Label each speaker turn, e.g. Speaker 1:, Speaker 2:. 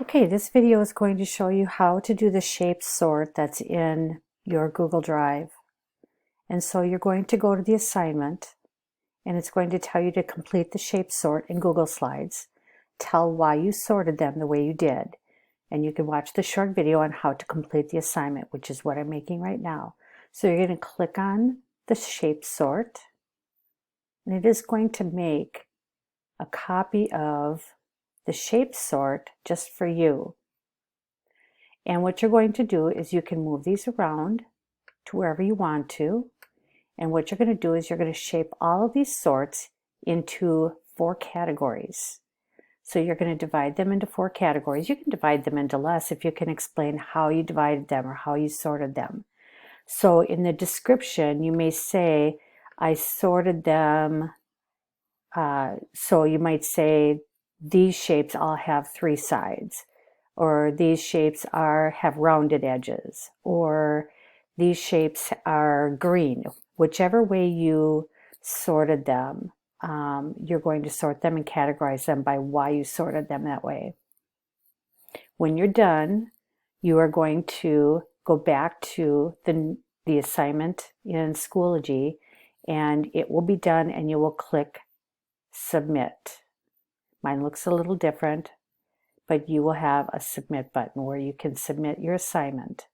Speaker 1: Okay, this video is going to show you how to do the shape sort that's in your Google Drive. And so you're going to go to the assignment and it's going to tell you to complete the shape sort in Google Slides. Tell why you sorted them the way you did. And you can watch the short video on how to complete the assignment, which is what I'm making right now. So you're going to click on the shape sort and it is going to make a copy of the shape sort just for you. And what you're going to do is you can move these around to wherever you want to. And what you're going to do is you're going to shape all of these sorts into 4 categories. So you're going to divide them into 4 categories. You can divide them into less if you can explain how you divided them or how you sorted them. So in the description, you may say, I sorted them. So you might say, these shapes all have 3 sides. Or these shapes have rounded edges, or these shapes are green. Whichever way you sorted them, you're going to sort them and categorize them by why you sorted them that way. When you're done, you are going to go back to the assignment in Schoology, and it will be done, and you will click Submit. Mine looks a little different, but you will have a submit button where you can submit your assignment.